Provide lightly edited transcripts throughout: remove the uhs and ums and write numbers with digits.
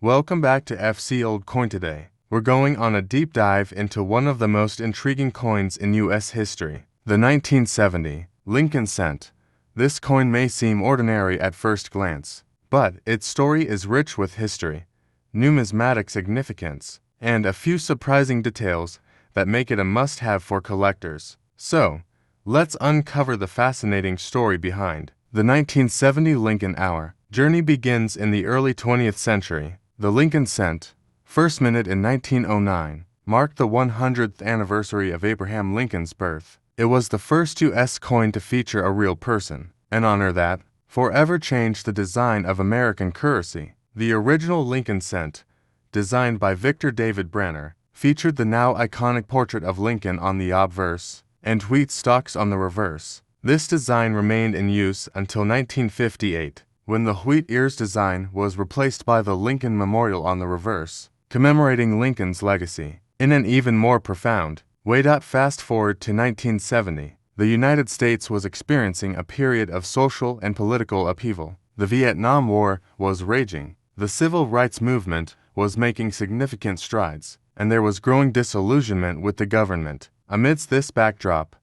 Welcome back to FC Old Coin today. We're going on a deep dive into one of the most intriguing coins in U.S. history, the 1970 Lincoln Cent. This coin may seem ordinary at first glance, but its story is rich with history, numismatic significance, and a few surprising details that make it a must-have for collectors. So, let's uncover the fascinating story behind the 1970 Lincoln Hour. Journey begins in the early 20th century. The Lincoln Cent, first minted in 1909, marked the 100th anniversary of Abraham Lincoln's birth. It was the first U.S. coin to feature a real person, an honor that forever changed the design of American currency. The original Lincoln Cent, designed by Victor David Branner, featured the now iconic portrait of Lincoln on the obverse and wheat stalks on the reverse. This design remained in use until 1958, when the wheat ears design was replaced by the Lincoln Memorial on the reverse, commemorating Lincoln's legacy. In an even more profound way, fast forward to 1970, the United States was experiencing a period of social and political upheaval. The Vietnam War was raging, the civil rights movement was making significant strides, and there was growing disillusionment with the government. Amidst this backdrop,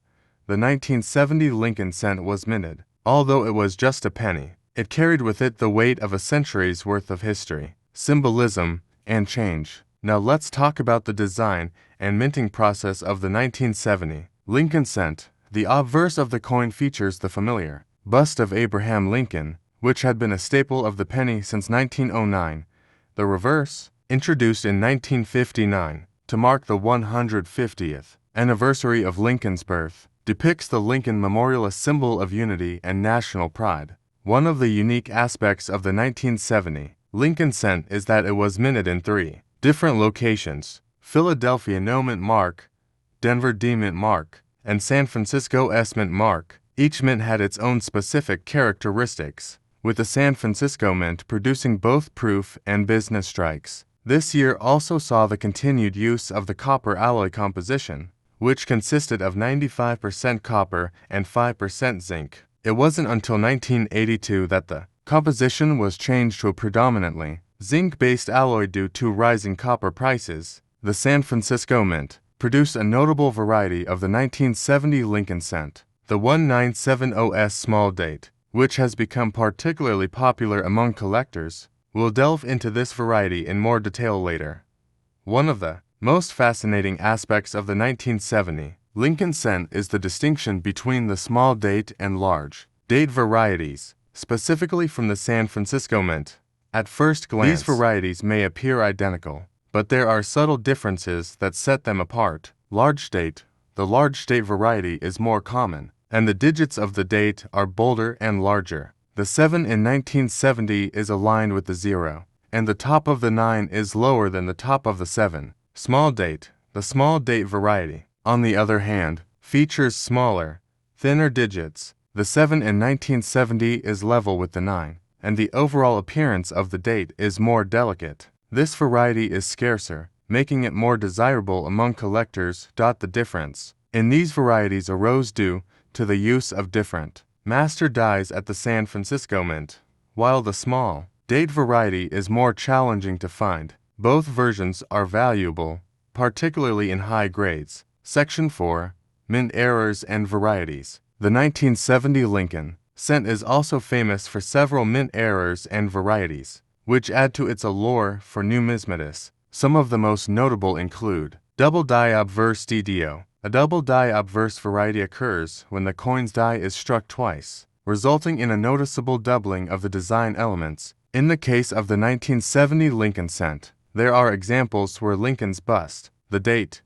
the 1970 Lincoln Cent was minted. Although it was just a penny, it carried with it the weight of a century's worth of history, symbolism, and change. Now let's talk about the design and minting process of the 1970 Lincoln Cent. The obverse of the coin features the familiar bust of Abraham Lincoln, which had been a staple of the penny since 1909. The reverse, introduced in 1959 to mark the 150th anniversary of Lincoln's birth, depicts the Lincoln Memorial, a symbol of unity and national pride. One of the unique aspects of the 1970 Lincoln Cent is that it was minted in 3 different locations: Philadelphia No Mint Mark, Denver D Mint Mark, and San Francisco S Mint Mark. Each mint had its own specific characteristics, with the San Francisco Mint producing both proof and business strikes. This year also saw the continued use of the copper alloy composition, which consisted of 95% copper and 5% zinc. It wasn't until 1982 that the composition was changed to a predominantly zinc-based alloy due to rising copper prices. The San Francisco Mint produced a notable variety of the 1970 Lincoln Cent, the 1970S small date, which has become particularly popular among collectors. We'll delve into this variety in more detail later. One of the most fascinating aspects of the 1970 Lincoln Cent is the distinction between the small date and large date varieties, specifically from the San Francisco Mint. At first glance, these varieties may appear identical, but there are subtle differences that set them apart. Large date. The large date variety is more common, and the digits of the date are bolder and larger. The 7 in 1970 is aligned with the 0, and the top of the 9 is lower than the top of the 7. Small date. The small date variety, on the other hand, features smaller, thinner digits. The 7 in 1970 is level with the 9, and the overall appearance of the date is more delicate. This variety is scarcer, making it more desirable among collectors. The difference in these varieties arose due to the use of different master dies at the San Francisco Mint. While the small date variety is more challenging to find, both versions are valuable, particularly in high grades. Section 4. Mint errors and varieties. The 1970 Lincoln Cent is also famous for several mint errors and varieties, which add to its allure for numismatists. Some of the most notable include double die obverse DDO. A double die obverse variety occurs when the coin's die is struck twice, resulting in a noticeable doubling of the design elements. In the case of the 1970 Lincoln Cent, there are examples where Lincoln's bust, the date,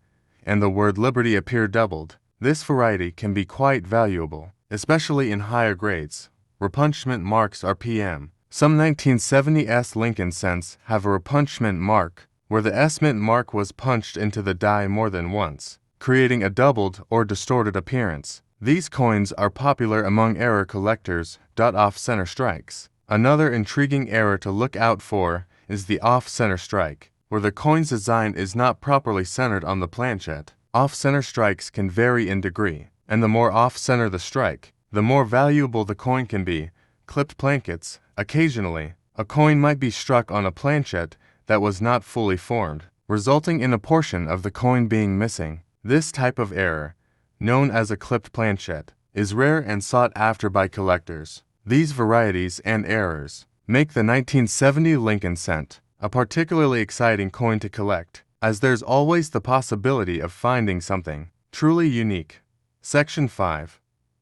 and the word Liberty appear doubled. This variety can be quite valuable, especially in higher grades. Repunchment marks RPM. Some 1970s Lincoln Cents have a repunchment mark, where the S mint mark was punched into the die more than once, creating a doubled or distorted appearance. These coins are popular among error collectors. Off-center strikes. Another intriguing error to look out for is the off-center strike, where the coin's design is not properly centered on the planchette. Off-center strikes can vary in degree, and the more off-center the strike, the more valuable the coin can be. Clipped plankets. Occasionally, a coin might be struck on a planchette that was not fully formed, resulting in a portion of the coin being missing. This type of error, known as a clipped planchet, is rare and sought after by collectors. These varieties and errors make the 1970 Lincoln cent a particularly exciting coin to collect, as there's always the possibility of finding something truly unique. Section 5.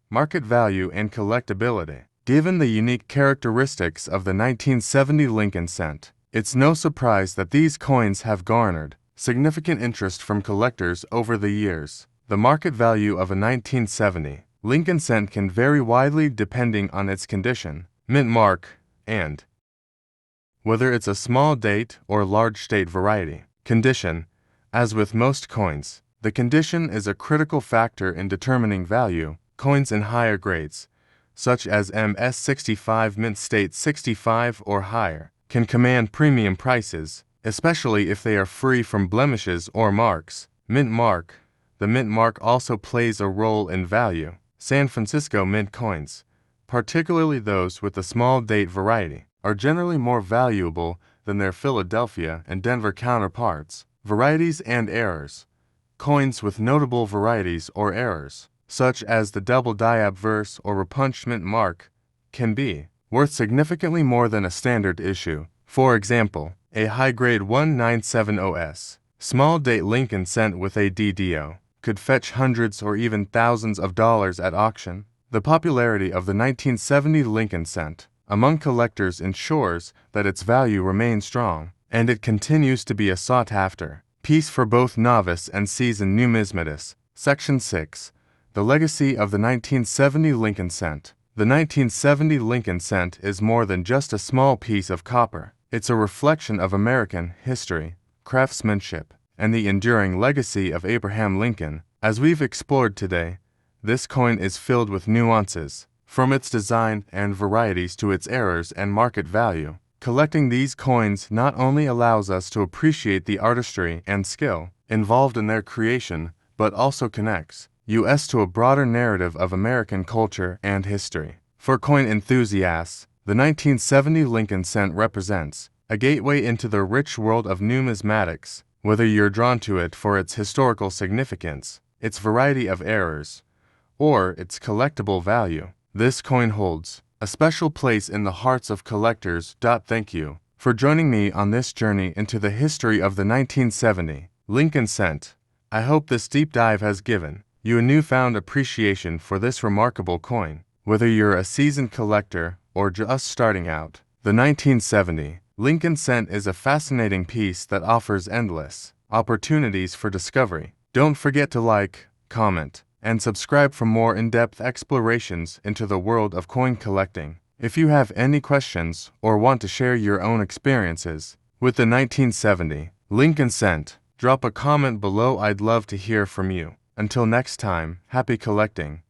Market value and collectability. Given the unique characteristics of the 1970 Lincoln cent, it's no surprise that these coins have garnered significant interest from collectors over the years. The market value of a 1970 Lincoln cent can vary widely depending on its condition, mint mark, and whether it's a small date or large date variety. Condition. As with most coins, the condition is a critical factor in determining value. Coins in higher grades, such as MS65 mint state 65 or higher, can command premium prices, especially if they are free from blemishes or marks. Mint mark. The mint mark also plays a role in value. San Francisco mint coins, particularly those with the small date variety, are generally more valuable than their Philadelphia and Denver counterparts. Varieties and errors. Coins with notable varieties or errors, such as the double diobverse or repunched mint mark, can be worth significantly more than a standard issue. For example, a high-grade 1970S, small date Lincoln cent with a DDO, could fetch hundreds or even thousands of dollars at auction. The popularity of the 1970 Lincoln cent among collectors ensures that its value remains strong, and it continues to be a sought-after piece for both novice and seasoned numismatists. Section 6. The legacy of the 1970 Lincoln cent. The 1970 Lincoln cent is more than just a small piece of copper. It's a reflection of American history, craftsmanship, and the enduring legacy of Abraham Lincoln. As we've explored today, this coin is filled with nuances, from its design and varieties to its errors and market value. Collecting these coins not only allows us to appreciate the artistry and skill involved in their creation, but also connects us to a broader narrative of American culture and history. For coin enthusiasts, the 1970 Lincoln cent represents a gateway into the rich world of numismatics. Whether you're drawn to it for its historical significance, its variety of errors, or its collectible value, this coin holds a special place in the hearts of collectors. Thank you for joining me on this journey into the history of the 1970 Lincoln cent. I hope this deep dive has given you a newfound appreciation for this remarkable coin. Whether you're a seasoned collector or just starting out, the 1970 Lincoln cent is a fascinating piece that offers endless opportunities for discovery. Don't forget to like, comment, and subscribe for more in-depth explorations into the world of coin collecting. If you have any questions or want to share your own experiences with the 1970 Lincoln cent, drop a comment below. I'd love to hear from you. Until next time, happy collecting.